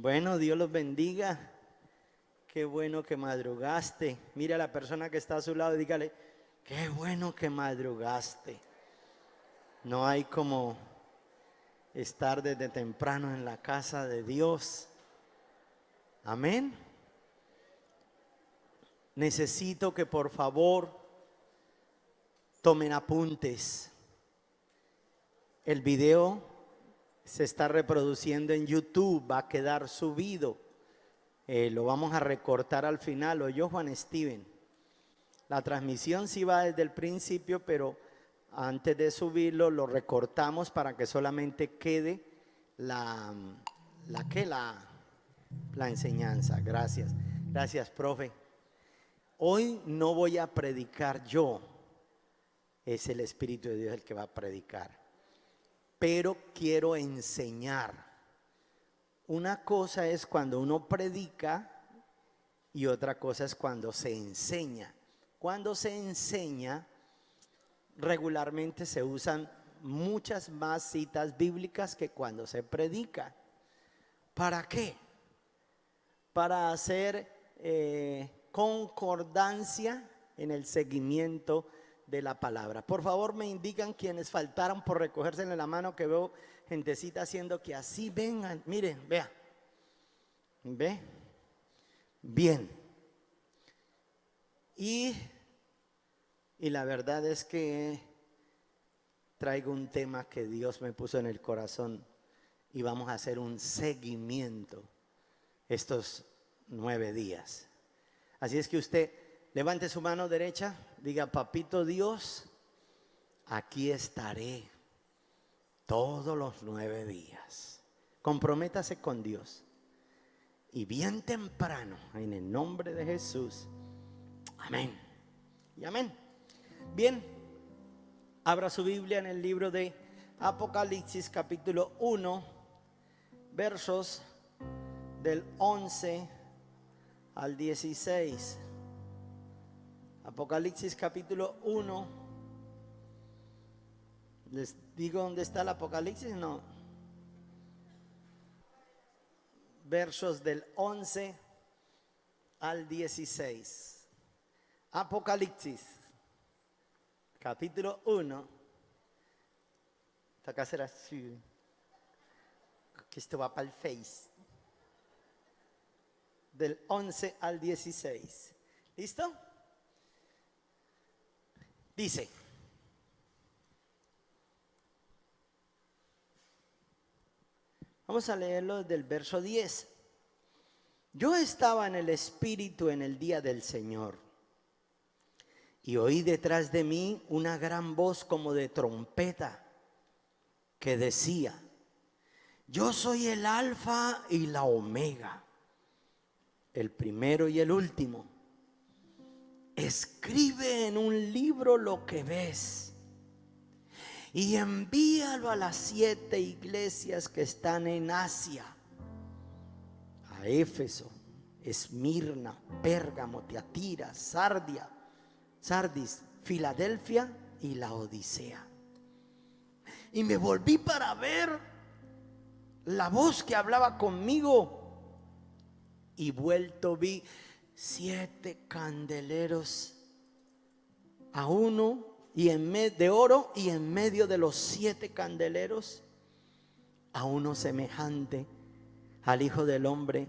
Bueno, Dios los bendiga. Qué bueno que madrugaste. Mira a la persona que está a su lado y dígale, qué bueno que madrugaste. No hay como estar desde temprano en la casa de Dios. Amén. Necesito que por favor tomen apuntes. El video se está reproduciendo en YouTube, va a quedar subido. Lo vamos a recortar al final, oyó Juan Steven. La transmisión sí va desde el principio, pero antes de subirlo lo recortamos para que solamente quede la enseñanza. Gracias, gracias, profe. Hoy no voy a predicar yo, es el Espíritu de Dios el que va a predicar, pero quiero enseñar. Una cosa es cuando uno predica y otra cosa es cuando se enseña. Cuando se enseña, regularmente se usan muchas más citas bíblicas que cuando se predica. ¿Para qué? Para hacer concordancia en el seguimiento de la palabra. Por favor, me indican quienes faltaron por recogerse en la mano, que veo gentecita haciendo que así vengan. Miren, vea. ¿Ve? Bien. Y la verdad es que traigo un tema que Dios me puso en el corazón y vamos a hacer un seguimiento estos 9 días. Así es que usted levante su mano derecha, diga, papito Dios, aquí estaré todos los 9 días. Comprométase con Dios. Y bien temprano, en el nombre de Jesús, amén y amén. Bien, abra su Biblia en el libro de Apocalipsis capítulo 1, versos del 11 al 16. Apocalipsis capítulo 1. ¿Les digo dónde está el Apocalipsis? No. Versos del 11 al 16. Apocalipsis capítulo 1. Esta casa será así, que esto va para el Face. Del 11 al 16. ¿Listo? Dice: vamos a leerlo desde el verso 10. Yo estaba en el Espíritu en el día del Señor, y oí detrás de mí una gran voz como de trompeta que decía: yo soy el Alfa y la Omega, el primero y el último. Escribe en un libro lo que ves y envíalo a las 7 iglesias que están en Asia: a Éfeso, Esmirna, Pérgamo, Tiatira, Sardis, Filadelfia y Laodicea. Y me volví para ver la voz que hablaba conmigo, y vuelto vi 7 candeleros, a uno de oro, y en medio de los 7 candeleros a uno semejante al Hijo del Hombre,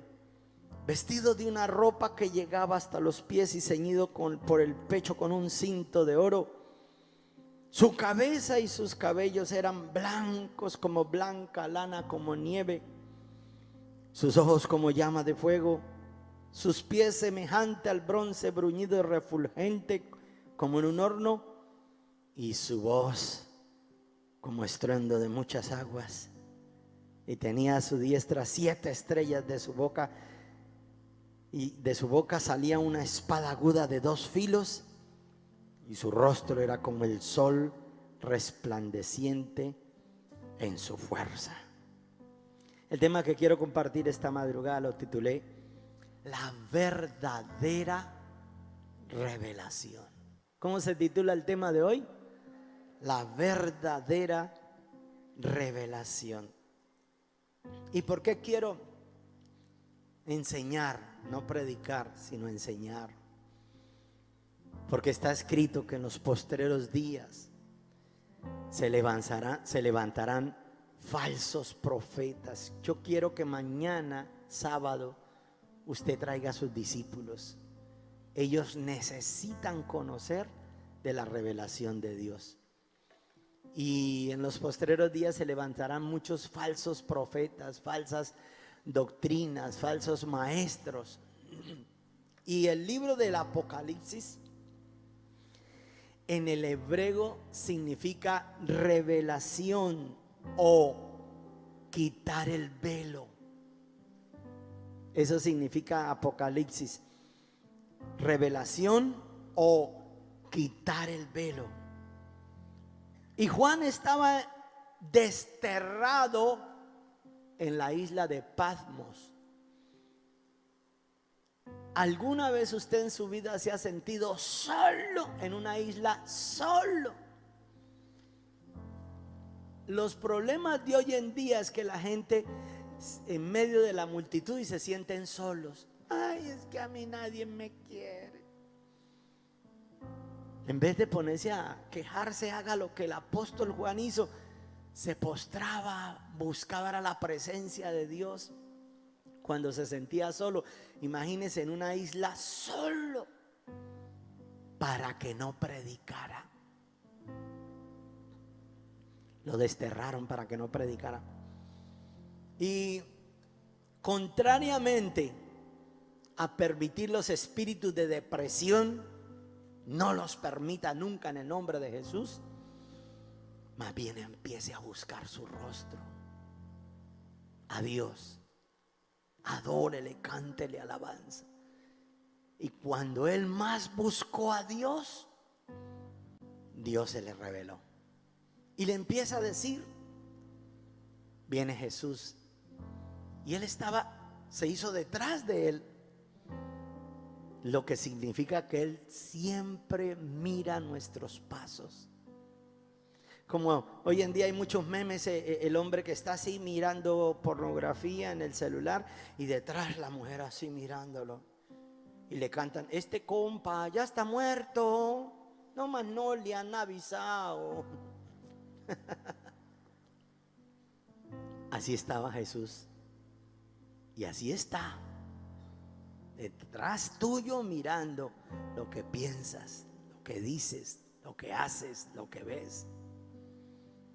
vestido de una ropa que llegaba hasta los pies y ceñido por el pecho con un cinto de oro. Su cabeza y sus cabellos eran blancos como blanca lana, como nieve. Sus ojos como llama de fuego. Sus pies semejante al bronce bruñido y refulgente como en un horno. Y su voz como estruendo de muchas aguas. Y tenía a su diestra 7 estrellas. De su boca salía una espada aguda de 2 filos. Y su rostro era como el sol resplandeciente en su fuerza. El tema que quiero compartir esta madrugada lo titulé: la verdadera revelación. ¿Cómo se titula el tema de hoy? La verdadera revelación. ¿Y por qué quiero enseñar, no predicar, sino enseñar. Porque está escrito que en los postreros días se levantarán falsos profetas. Yo quiero que mañana, sábado, usted traiga a sus discípulos. Ellos necesitan conocer de la revelación de Dios. Y en los postreros días se levantarán muchos falsos profetas, falsas doctrinas, falsos maestros. Y el libro del Apocalipsis en el hebreo significa revelación o quitar el velo. Eso significa Apocalipsis, revelación o quitar el velo. Y Juan estaba desterrado en la isla de Patmos. ¿Alguna vez usted en su vida se ha sentido solo en una isla, solo? Los problemas de hoy en día es que la gente en medio de la multitud y se sienten solos. Ay, es que a mí nadie me quiere. En vez de ponerse a quejarse, haga lo que el apóstol Juan hizo. Se postraba, buscaba la presencia de Dios. Cuando se sentía solo, imagínese en una isla solo, para que no predicara. Lo desterraron para que no predicara. Y contrariamente a permitir los espíritus de depresión, no los permita nunca en el nombre de Jesús. Más bien empiece a buscar su rostro, a Dios. Adórele, cántele alabanza. Y cuando él más buscó a Dios, Dios se le reveló y le empieza a decir: viene Jesús. Y él se hizo detrás de él, lo que significa que él siempre mira nuestros pasos. Como hoy en día hay muchos memes, el hombre que está así mirando pornografía en el celular y detrás la mujer así mirándolo. Y le cantan: este compa ya está muerto, no más no le han avisado. Así estaba Jesús. Y así está, detrás tuyo, mirando lo que piensas, lo que dices, lo que haces, lo que ves.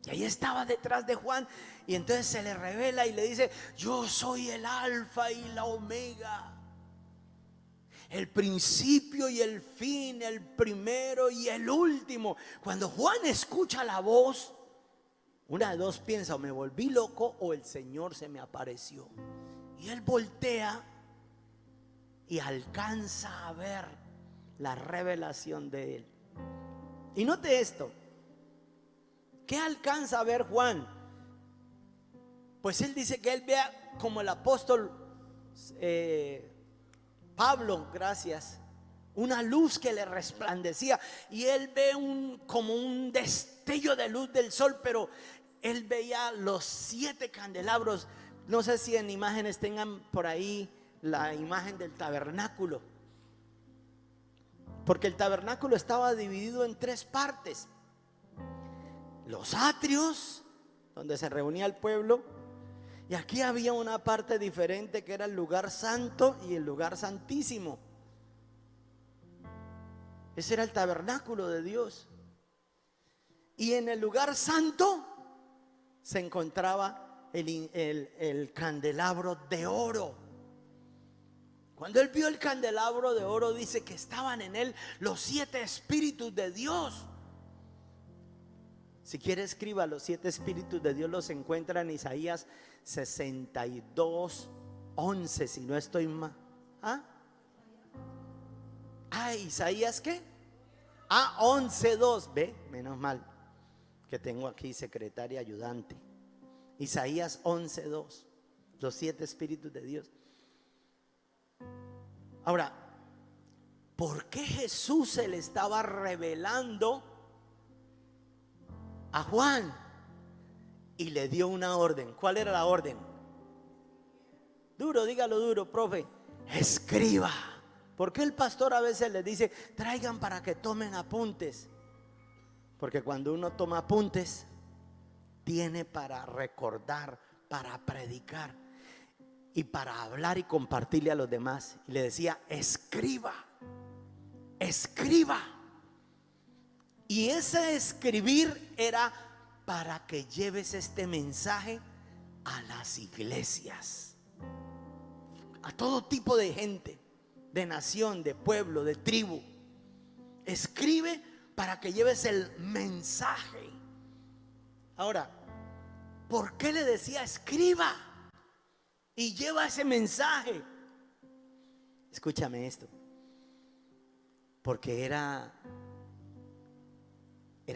Y ahí estaba detrás de Juan. Y entonces se le revela y le dice: yo soy el alfa y la omega, el principio y el fin, el primero y el último. Cuando Juan escucha la voz, una de dos piensa: o me volví loco o el Señor se me apareció. Y él voltea y alcanza a ver la revelación de él. Y note esto. ¿Qué alcanza a ver Juan? Pues él dice que él vea como el apóstol Pablo, gracias, una luz que le resplandecía. Y él ve como un destello de luz del sol, pero él veía los 7 candelabros. No sé si en imágenes tengan por ahí la imagen del tabernáculo, porque el tabernáculo estaba dividido en 3 partes: los atrios, donde se reunía el pueblo, y aquí había una parte diferente que era el lugar santo y el lugar santísimo. Ese era el tabernáculo de Dios. Y en el lugar santo se encontraba el candelabro de oro. Cuando él vio el candelabro de oro, dice que estaban en él los 7 espíritus de Dios. Si quiere, escriba: los 7 espíritus de Dios los encuentra en Isaías 62:11, si no estoy mal. Isaías ¿qué? 11:2. Ve, menos mal que tengo aquí secretaria ayudante. Isaías 11:2, los 7 espíritus de Dios. Ahora, ¿por qué Jesús se le estaba revelando a Juan y le dio una orden? ¿Cuál era la orden? dígalo duro, profe. Escriba. ¿Por qué el pastor a veces les dice, traigan para que tomen apuntes? Porque cuando uno toma apuntes, tiene para recordar, para predicar y para hablar y compartirle a los demás. Y le decía, escriba, escriba. Y ese escribir era para que lleves este mensaje a las iglesias, a todo tipo de gente, de nación, de pueblo, de tribu. Escribe para que lleves el mensaje. Ahora, ¿por qué le decía escriba y lleva ese mensaje? Escúchame esto. Porque era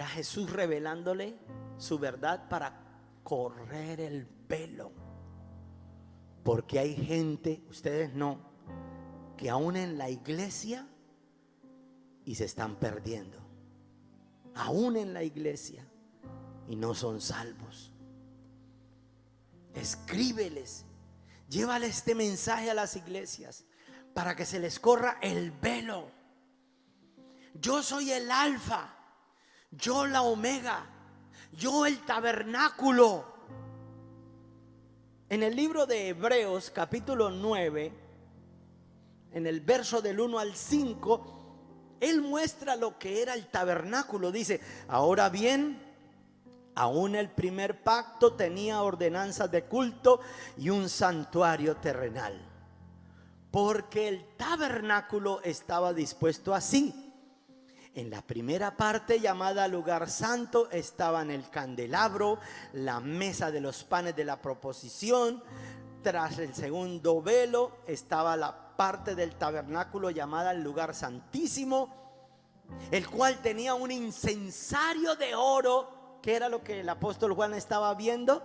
Jesús revelándole su verdad para correr el velo. Porque hay gente, ustedes no, que aún en la iglesia y se están perdiendo. Aún en la iglesia y no son salvos. Escríbeles, llévale este mensaje a las iglesias para que se les corra el velo. Yo soy el alfa, yo la omega, yo el tabernáculo. En el libro de Hebreos capítulo 9, en el verso del 1 al 5, él muestra lo que era el tabernáculo. Dice, ahora bien, aún el primer pacto tenía ordenanzas de culto y un santuario terrenal, porque el tabernáculo estaba dispuesto así. En la primera parte, llamada lugar santo, estaban el candelabro, la mesa de los panes de la proposición. Tras el segundo velo estaba la parte del tabernáculo llamada el lugar santísimo, el cual tenía un incensario de oro. ¿Qué era lo que el apóstol Juan estaba viendo?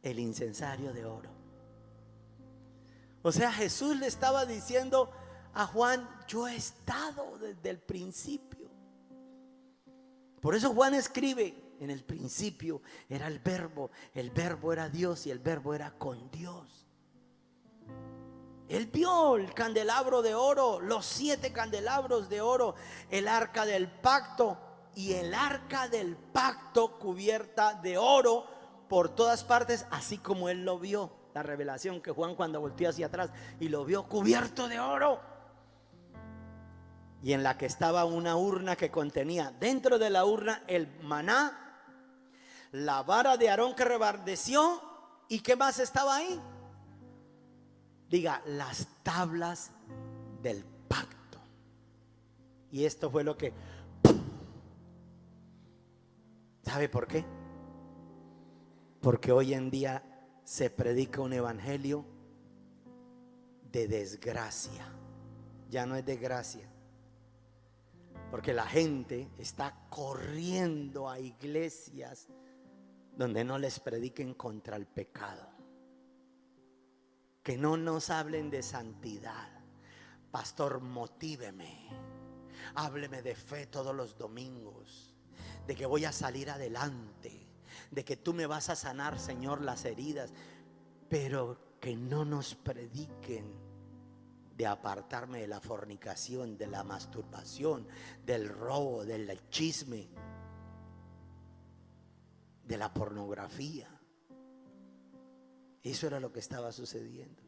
El incensario de oro. O sea, Jesús le estaba diciendo a Juan, yo he estado desde el principio. Por eso Juan escribe, en el principio era el verbo era Dios y el verbo era con Dios. Él vio el candelabro de oro, los 7 candelabros de oro, el arca del pacto y el arca del pacto cubierta de oro por todas partes, así como él lo vio. La revelación que Juan cuando volteó hacia atrás y lo vio cubierto de oro. Y en la que estaba una urna que contenía dentro de la urna el maná, la vara de Aarón que reverdeció. ¿Y qué más estaba ahí? Diga, las tablas del pacto. Y esto fue lo que... ¿Sabe por qué? Porque hoy en día se predica un evangelio de desgracia. Ya no es de gracia. Porque la gente está corriendo a iglesias donde no les prediquen contra el pecado, que no nos hablen de santidad. Pastor, motíveme, hábleme de fe todos los domingos, de que voy a salir adelante, de que tú me vas a sanar, Señor, las heridas, pero que no nos prediquen de apartarme de la fornicación, de la masturbación, del robo, del chisme, de la pornografía. Eso era lo que estaba sucediendo.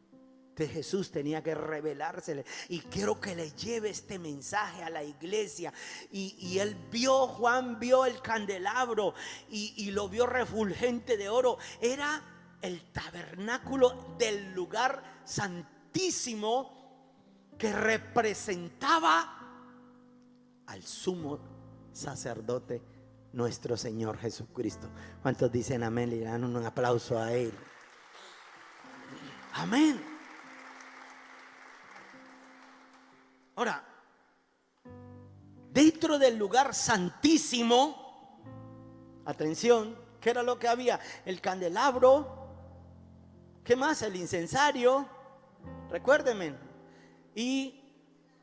Entonces Jesús tenía que revelársele, y quiero que le lleve este mensaje a la iglesia. Y él vio, Juan vio el candelabro y lo vio refulgente de oro. Era el tabernáculo del lugar santísimo, que representaba al sumo sacerdote, nuestro Señor Jesucristo. ¿Cuántos dicen amén? Le dan un aplauso a Él. Amén. Ahora, dentro del lugar santísimo, atención, ¿qué era lo que había? El candelabro, ¿qué más? El incensario, recuérdenme, y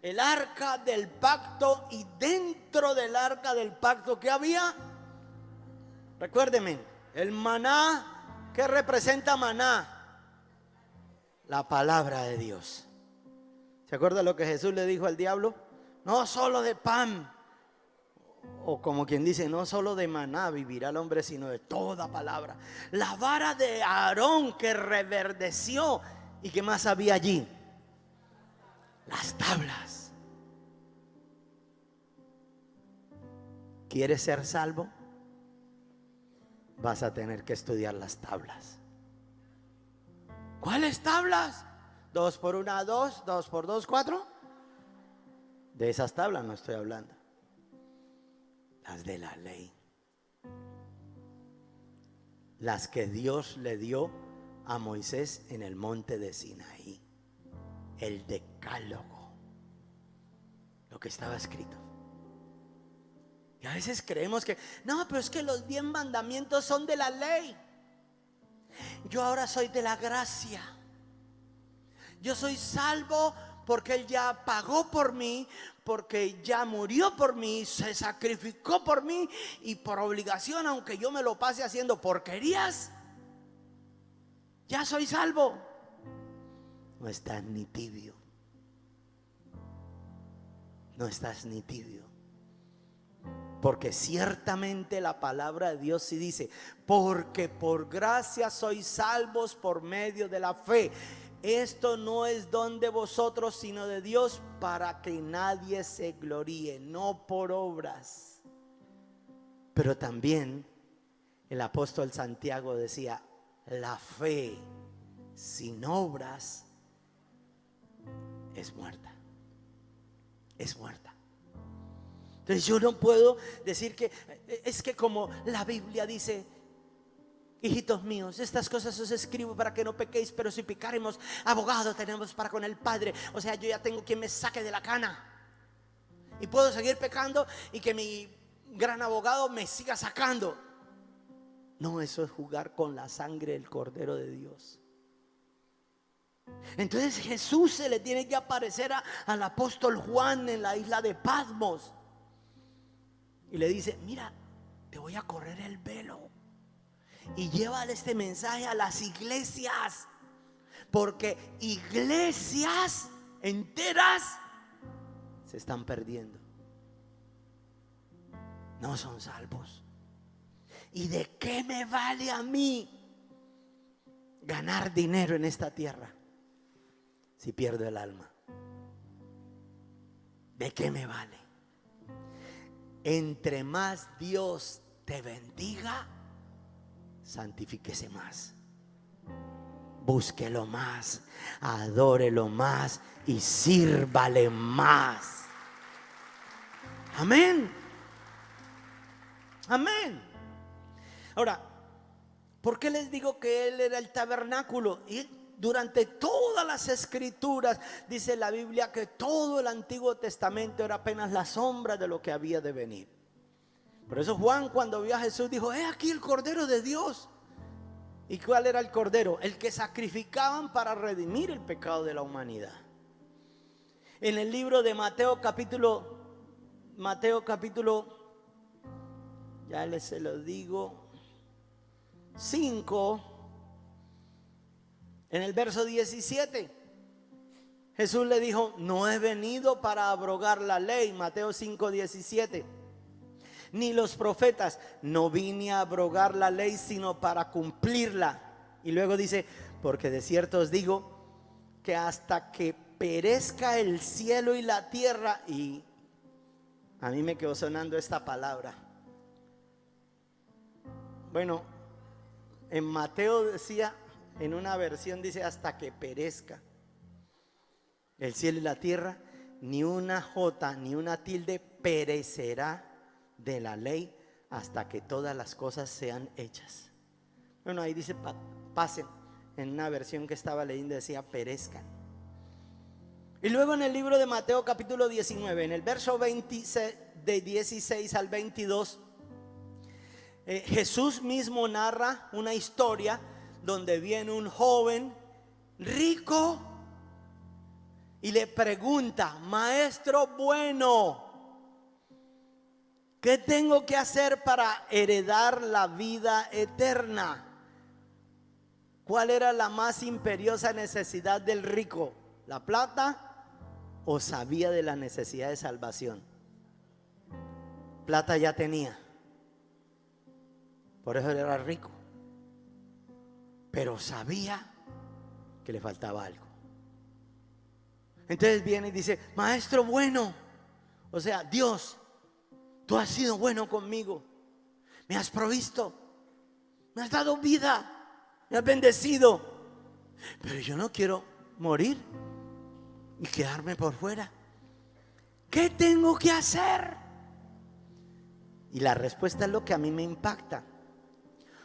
el arca del pacto. Y dentro del arca del pacto, ¿qué había? Recuérdenme, el maná. ¿Qué representa maná? la palabra de Dios. ¿Se acuerda lo que Jesús le dijo al diablo? No solo de pan, o como quien dice, no solo de maná vivirá el hombre, sino de toda palabra. La vara de Aarón que reverdeció. ¿Y qué más había allí? Las tablas. ¿Quieres ser salvo? Vas a tener que estudiar las tablas. ¿Cuáles tablas? 2 por 1, 2, 2 por 2, 4. De esas tablas no estoy hablando. Las de la ley. Las que Dios le dio a Moisés en el monte de Sinaí. El decálogo. Lo que estaba escrito. Y a veces creemos que, no, pero es que los 10 mandamientos son de la ley. Yo ahora soy de la gracia. Yo soy salvo porque Él ya pagó por mí, porque ya murió por mí, se sacrificó por mí, y por obligación, aunque yo me lo pase haciendo porquerías, ya soy salvo. No estás ni tibio. No estás ni tibio. Porque ciertamente la palabra de Dios sí dice, porque por gracia sois salvos por medio de la fe. Esto no es don de vosotros, sino de Dios, para que nadie se gloríe, no por obras. Pero también el apóstol Santiago decía, la fe sin obras es muerta. Es muerta. Entonces yo no puedo decir que es que como la Biblia dice, hijitos míos, estas cosas os escribo para que no pequéis, pero si pecaremos, abogado tenemos para con el Padre. O sea, yo ya tengo quien me saque de la cana. Y puedo seguir pecando y que mi gran abogado me siga sacando. No, eso es jugar con la sangre del Cordero de Dios. Entonces Jesús se le tiene que aparecer al apóstol Juan en la isla de Patmos. Y le dice, mira, te voy a correr el velo y llévale este mensaje a las iglesias, porque iglesias enteras se están perdiendo, no son salvos. ¿Y de qué me vale a mí ganar dinero en esta tierra si pierdo el alma? ¿De qué me vale? Entre más Dios te bendiga, santifíquese más, búsquelo más, adórelo más y sírvale más. Amén. Amén. Ahora, ¿por qué les digo que Él era el tabernáculo? Y durante todas las escrituras dice la Biblia que todo el Antiguo Testamento era apenas la sombra de lo que había de venir. Por eso Juan, cuando vio a Jesús, dijo, he aquí el Cordero de Dios. ¿Y cuál era el Cordero? El que sacrificaban para redimir el pecado de la humanidad. En el libro de Mateo capítulo, ya les se lo digo, 5, en el verso 17, Jesús le dijo, no he venido para abrogar la ley, Mateo 5, 17, ni los profetas, no vine a abrogar la ley, sino para cumplirla. Y luego dice, porque de cierto os digo, que hasta que perezca el cielo y la tierra, y a mí me quedó sonando esta palabra. Bueno, en Mateo decía, en una versión dice hasta que perezca el cielo y la tierra, ni una jota ni una tilde perecerá de la ley hasta que todas las cosas sean hechas. Bueno, ahí dice pasen. En una versión que estaba leyendo decía perezcan. Y luego en el libro de Mateo capítulo 19, en el verso 26, de 16 al 22, Jesús mismo narra una historia donde viene un joven rico y le pregunta, maestro bueno, ¿qué tengo que hacer para heredar la vida eterna? ¿Cuál era la más imperiosa necesidad del rico? ¿La plata o sabía de la necesidad de salvación? Plata ya tenía, por eso era rico, pero sabía que le faltaba algo. Entonces viene y dice: maestro bueno, o sea, Dios, tú has sido bueno conmigo, me has provisto, me has dado vida, me has bendecido, pero yo no quiero morir y quedarme por fuera. ¿Qué tengo que hacer? Y la respuesta es lo que a mí me impacta,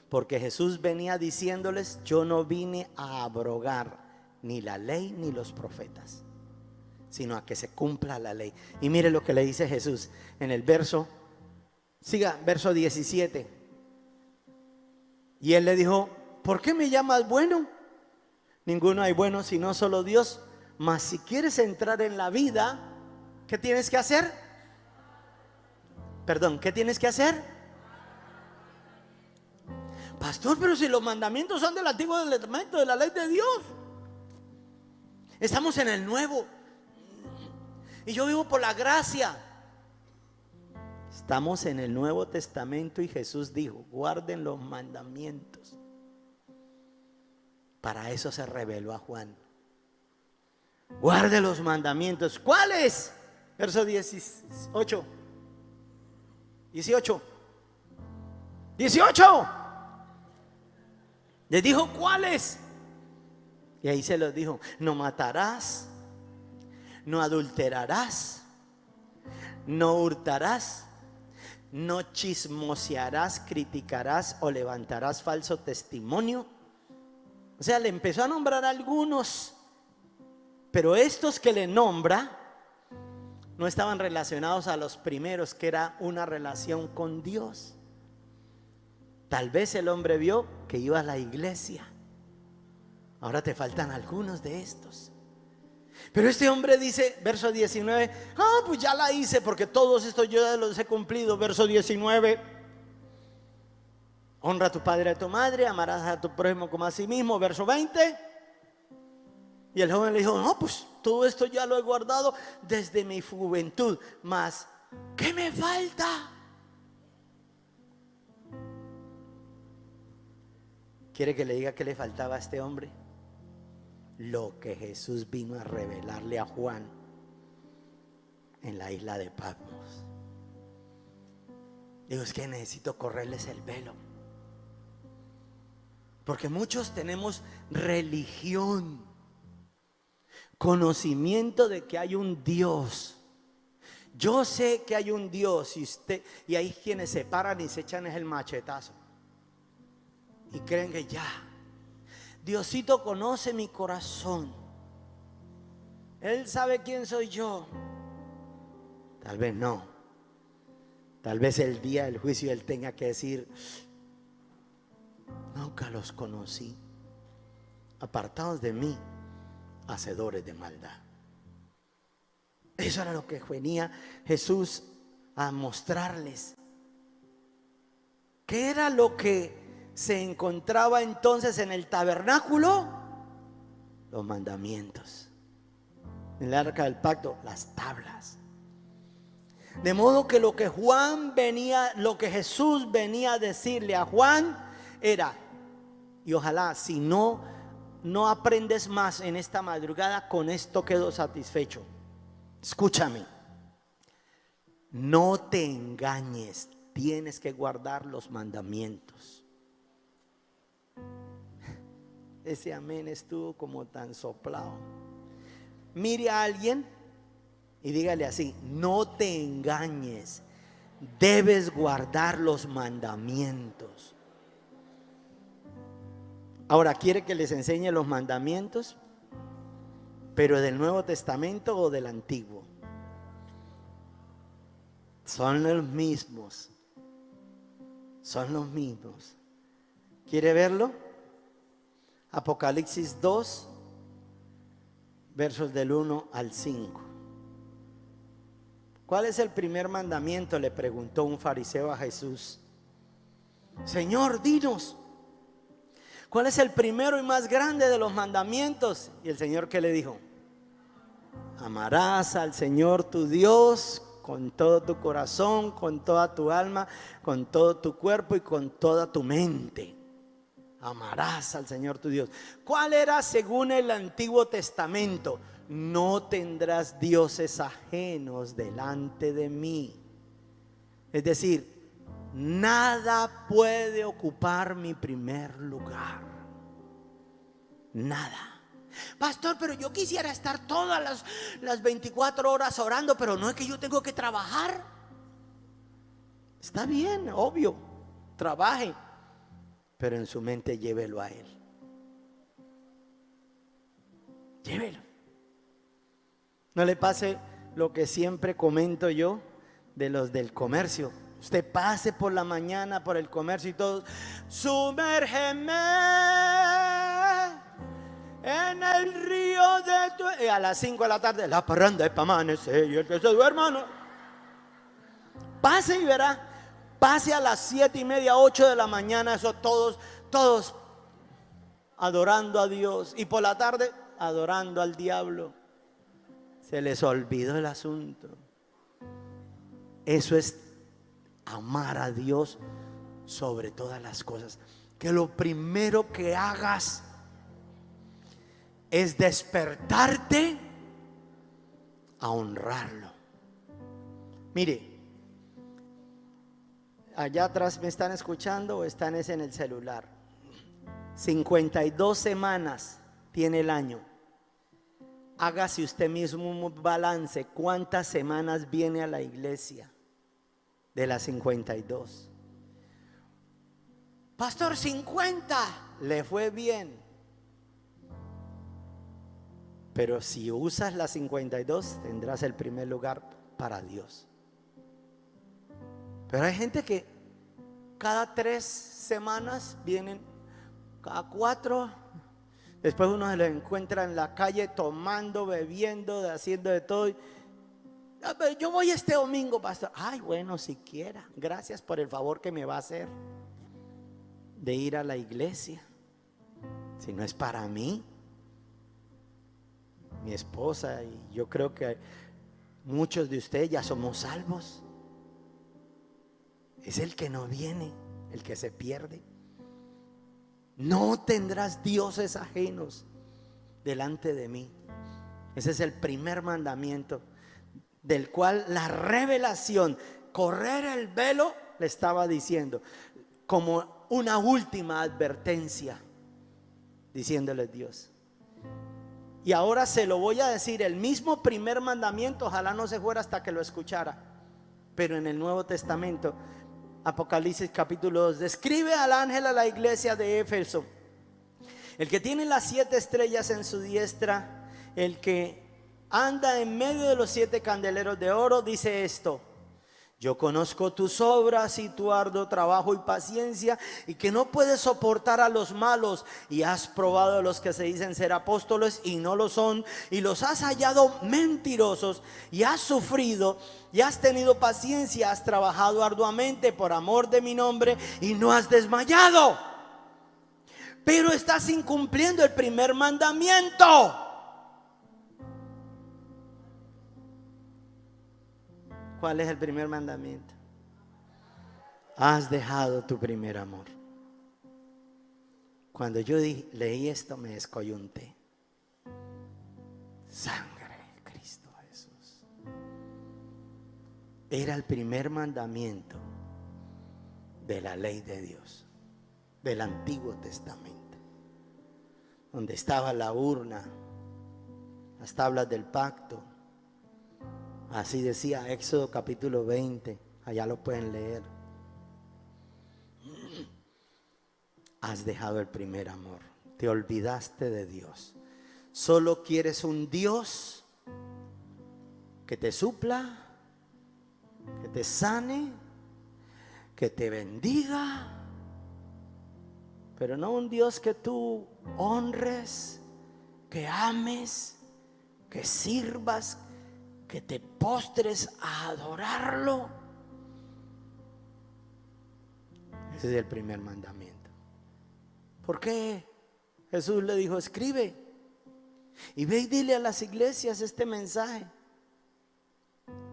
porque Jesús venía diciéndoles: yo no vine a abrogar ni la ley ni los profetas, sino a que se cumpla la ley. Y mire lo que le dice Jesús en el verso, siga, verso 17. Y él le dijo: ¿por qué me llamas bueno? Ninguno hay bueno sino solo Dios. Mas si quieres entrar en la vida, ¿qué tienes que hacer? Perdón, ¿qué tienes que hacer? Pastor, pero si los mandamientos son del Antiguo Testamento, de la ley de Dios. Estamos en el Nuevo. Y yo vivo por la gracia. Estamos en el Nuevo Testamento y Jesús dijo: guarden los mandamientos. Para eso se reveló a Juan. Guarde los mandamientos. ¿Cuáles? Verso 18. 18. Les dijo: ¿cuáles? Y ahí se los dijo: no matarás, no adulterarás, no hurtarás, no chismosearás, criticarás o levantarás falso testimonio. O sea, le empezó a nombrar algunos, pero estos que le nombra no estaban relacionados a los primeros, que era una relación con Dios. Tal vez el hombre vio que iba a la iglesia. Ahora te faltan algunos de estos. Pero este hombre dice, verso 19: pues ya la hice, porque todos estos yo ya los he cumplido. Verso 19: honra a tu padre y a tu madre, amarás a tu prójimo como a sí mismo. Verso 20: y el joven le dijo: no, pues todo esto ya lo he guardado desde mi juventud. Mas, ¿qué me falta? ¿Quiere que le diga qué le faltaba a este hombre? Lo que Jesús vino a revelarle a Juan en la isla de Patmos. Digo, es que necesito correrles el velo, porque muchos tenemos religión, conocimiento de que hay un Dios. Yo sé que hay un Dios, y hay quienes se paran y se echan el machetazo y creen que ya Diosito conoce mi corazón, Él sabe quién soy yo. Tal vez no. Tal vez el día del juicio Él tenga que decir: nunca los conocí, apartados de mí, hacedores de maldad. Eso era lo que venía Jesús a mostrarles. ¿Qué era lo que se encontraba entonces en el tabernáculo? Los mandamientos. En el arca del pacto, las tablas. De modo que lo que Jesús venía a decirle a Juan era: y ojalá si no aprendes más en esta madrugada, con esto quedo satisfecho. Escúchame, no te engañes, tienes que guardar los mandamientos. Ese amén estuvo como tan soplado. Mire a alguien y dígale así: no te engañes, debes guardar los mandamientos. Ahora, ¿quiere que les enseñe los mandamientos? ¿Pero del Nuevo Testamento o del Antiguo? Son los mismos. Son los mismos. ¿Quiere verlo? Apocalipsis 2, versos del 1 al 5. ¿Cuál es el primer mandamiento?, le preguntó un fariseo a Jesús. Señor, dinos, ¿Cuál es el primero y más grande de los mandamientos? Y el Señor, ¿qué le dijo? Amarás al Señor tu Dios con todo tu corazón, con toda tu alma, con todo tu cuerpo y con toda tu mente. Amarás al Señor tu Dios. ¿Cuál era según el Antiguo Testamento? No tendrás dioses ajenos delante de mí. Es decir, nada puede ocupar mi primer lugar. Nada. Pastor, pero yo quisiera estar todas las 24 horas orando, pero no es que yo tengo que trabajar. Está bien, obvio, trabaje, pero en su mente llévelo a Él. Llévelo. No le pase lo que siempre comento yo de los del comercio. Usted pase por la mañana por el comercio y todos, sumérgeme en el río de tu... Y a las 5 de la tarde, la parranda es para amanecer y el que se duerma no. Pase y verá. Pase a las 7:30, 8 de la mañana, eso todos adorando a Dios. Y por la tarde, adorando al diablo. Se les olvidó el asunto. Eso es amar a Dios sobre todas las cosas. Que lo primero que hagas es despertarte a honrarlo. Mire, allá atrás me están escuchando o están en el celular. 52 semanas tiene el año. Hágase usted mismo un balance. ¿Cuántas semanas viene a la iglesia de las 52? Pastor, 50. Le fue bien. Pero si usas las 52, tendrás el primer lugar para Dios. Pero hay gente que cada 3 semanas vienen, cada 4. Después uno se lo encuentra en la calle tomando, bebiendo, haciendo de todo. Yo voy este domingo, pastor. Ay, bueno, siquiera. Gracias por el favor que me va a hacer de ir a la iglesia. Si no es para mí, mi esposa y yo creo que muchos de ustedes ya somos salvos. Es el que no viene, el que se pierde. No tendrás dioses ajenos delante de mí. Ese es el primer mandamiento, del cual la revelación, correr el velo, le estaba diciendo, como una última advertencia, diciéndole Dios. Y ahora se lo voy a decir, el mismo primer mandamiento, ojalá no se fuera hasta que lo escuchara, pero en el Nuevo Testamento, Apocalipsis capítulo 2, describe al ángel a la iglesia de Éfeso, el que tiene las 7 estrellas en su diestra, el que anda en medio de los 7 candeleros de oro, dice esto: yo conozco tus obras y tu arduo trabajo y paciencia, y que no puedes soportar a los malos, y has probado a los que se dicen ser apóstoles y no lo son, y los has hallado mentirosos, y has sufrido y has tenido paciencia, has trabajado arduamente por amor de mi nombre y no has desmayado, pero estás incumpliendo el primer mandamiento. ¿Cuál es el primer mandamiento? Has dejado tu primer amor. Cuando yo leí esto me descoyunté. Sangre de Cristo Jesús. Era el primer mandamiento de la ley de Dios, del Antiguo Testamento, donde estaba la urna, las tablas del pacto. Así decía Éxodo capítulo 20, allá lo pueden leer. Has dejado el primer amor, te olvidaste de Dios. Solo quieres un Dios que te supla, que te sane, que te bendiga, pero no un Dios que tú honres, que ames, que sirvas, que te postres a adorarlo. Ese es el primer mandamiento. ¿Por qué? Jesús le dijo: escribe y ve y dile a las iglesias este mensaje.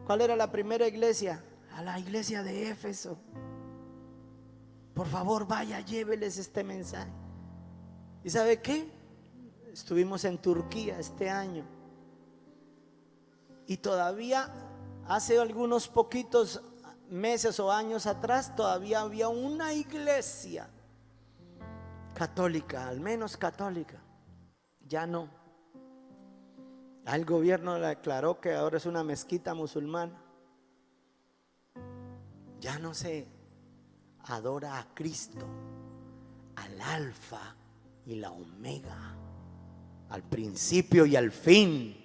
¿Cuál era la primera iglesia? A la iglesia de Éfeso. Por favor, vaya, lléveles este mensaje. ¿Y sabe qué? Estuvimos en Turquía este año y todavía hace algunos poquitos meses o años atrás todavía había una iglesia católica, al menos católica. Ya no. El gobierno le declaró que ahora es una mezquita musulmana. Ya no se adora a Cristo, al alfa y la omega, al principio y al fin.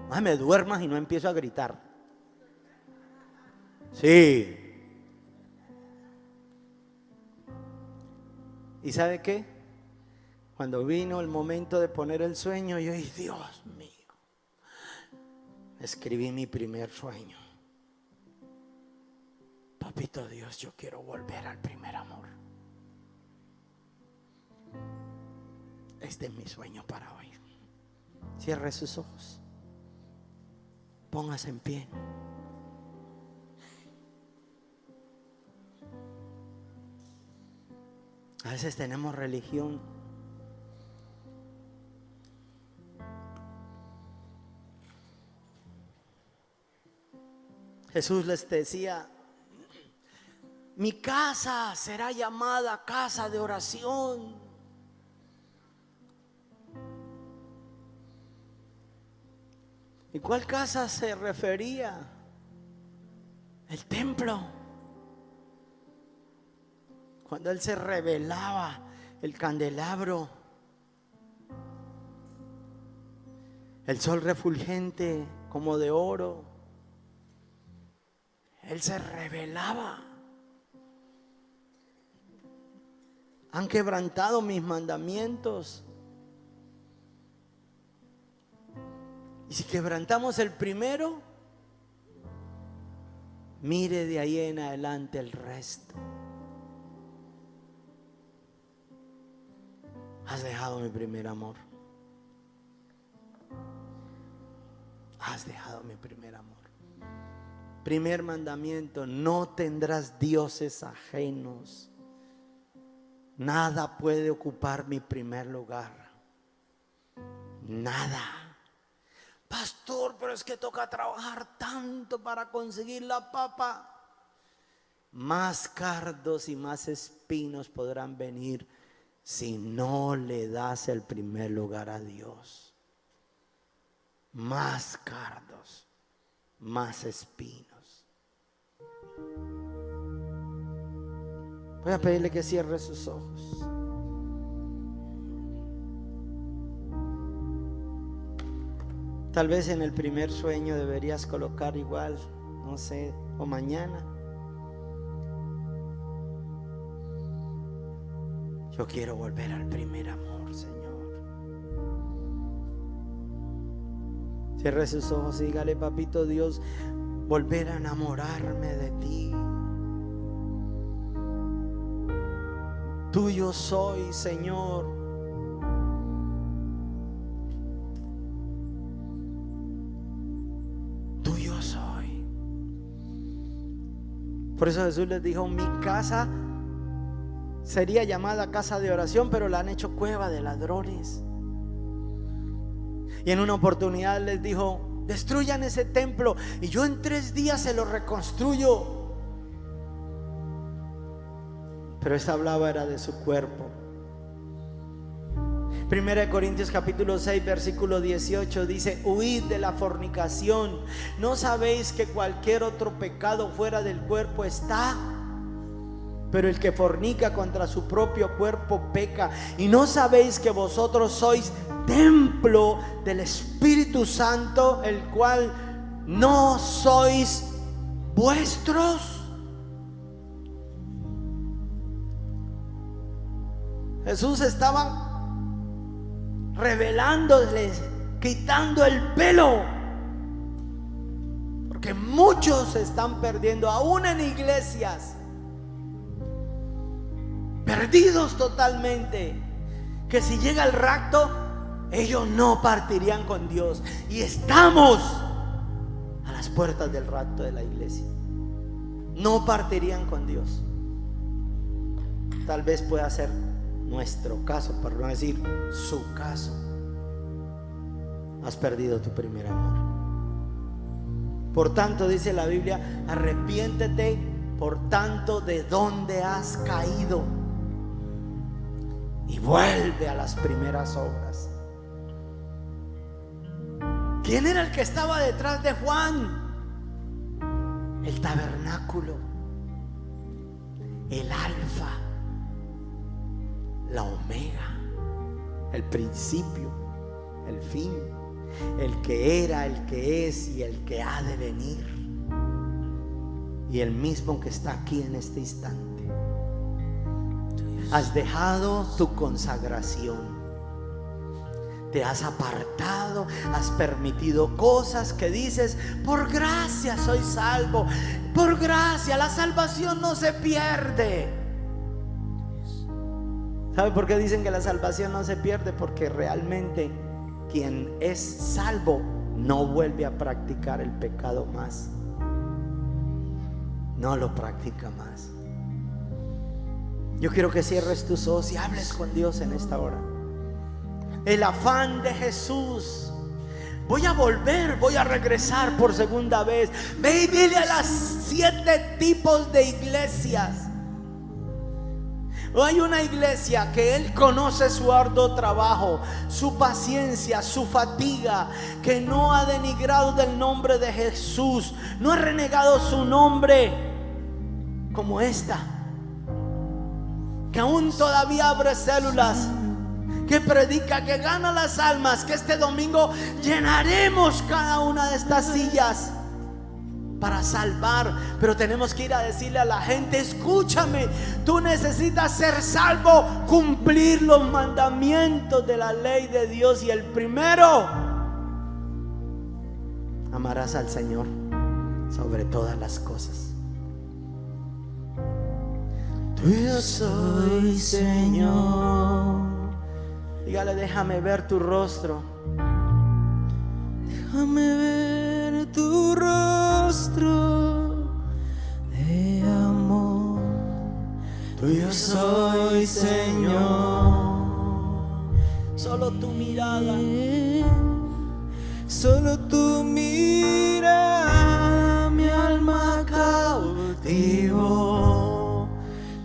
Más me duermas y no empiezo a gritar. Sí. ¿Y sabe qué? Cuando vino el momento de poner el sueño, yo dije: Dios mío, escribí mi primer sueño. Papito Dios, yo quiero volver al primer amor. Este es mi sueño para hoy. Cierre sus ojos. Póngase en pie. A veces tenemos religión. Jesús les decía: mi casa será llamada casa de oración. ¿Y cuál casa se refería? El templo. Cuando Él se revelaba, el candelabro, el sol refulgente como de oro, Él se revelaba. Han quebrantado mis mandamientos. Y si quebrantamos el primero, mire de ahí en adelante el resto. Has dejado mi primer amor. Has dejado mi primer amor. Primer mandamiento: no tendrás dioses ajenos. Nada puede ocupar mi primer lugar. Nada. Pastor, pero es que toca trabajar tanto para conseguir la papa. Más cardos y más espinos podrán venir si no le das el primer lugar a Dios. Más cardos, más espinos. Voy a pedirle que cierre sus ojos. Tal vez en el primer sueño deberías colocar igual, no sé, o mañana: yo quiero volver al primer amor, Señor. Cierre sus ojos y dígale: papito Dios, volver a enamorarme de ti. Tuyo soy, Señor. Tuyo soy. Por eso Jesús les dijo: mi casa sería llamada casa de oración, pero la han hecho cueva de ladrones. Y en una oportunidad les dijo: destruyan ese templo y yo en 3 días se lo reconstruyo. Pero esa hablaba era de su cuerpo. 1 Corintios capítulo 6 versículo 18 dice: huid de la fornicación. ¿No sabéis que cualquier otro pecado fuera del cuerpo está? Pero el que fornica contra su propio cuerpo peca. ¿Y no sabéis que vosotros sois templo del Espíritu Santo, el cual no sois vuestros? Jesús estaba revelándoles, quitando el velo, porque muchos se están perdiendo, aún en iglesias, perdidos totalmente. que si llega el rapto, ellos no partirían con Dios. Y estamos a las puertas del rapto de la iglesia. No partirían con Dios. Tal vez pueda ser nuestro caso, por no decir su caso. Has perdido tu primer amor. Por tanto, dice la Biblia, arrepiéntete por tanto de donde has caído y vuelve a las primeras obras. ¿Quién era el que estaba detrás de Juan? El tabernáculo, el alfa, la omega, el principio, el fin, el que era, el que es y el que ha de venir, y el mismo que está aquí en este instante. Has dejado tu consagración, te has apartado, has permitido cosas que dices: por gracia soy salvo, por gracia. La salvación no se pierde. ¿Sabe por qué dicen que la salvación no se pierde? Porque realmente quien es salvo no vuelve a practicar el pecado más. No lo practica más. Yo quiero que cierres tus ojos y hables con Dios en esta hora. El afán de Jesús: voy a volver, voy a regresar por segunda vez. Ve y dile a las 7 tipos de iglesias. Hay una iglesia que Él conoce su arduo trabajo, su paciencia, su fatiga, que no ha denigrado del nombre de Jesús, no ha renegado su nombre, como esta, que aún todavía abre células, que predica, que gana las almas, que este domingo llenaremos cada una de estas sillas para salvar. Pero tenemos que ir a decirle a la gente: escúchame, tú necesitas ser salvo, cumplir los mandamientos de la ley de Dios. Y el primero: amarás al Señor sobre todas las cosas. Tuyo soy, Señor. Dígale: déjame ver tu rostro. Déjame ver tu rostro de amor. Tuyo soy, Señor. Solo tu mirada, solo tu mirada, mi alma cautivo.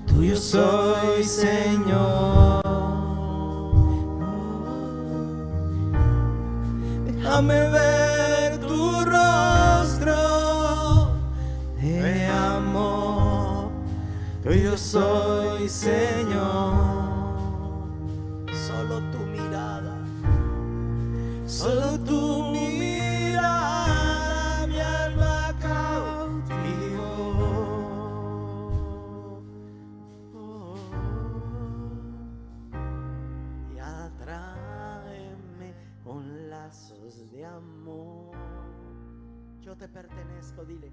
Tuyo soy, Señor. Déjame ver tu rostro de amor. Tuyo soy, Señor. Solo tu mirada, solo tu mirada, mi alma cautivo. Y atráeme con lazos de amor. Yo te pertenezco, dile.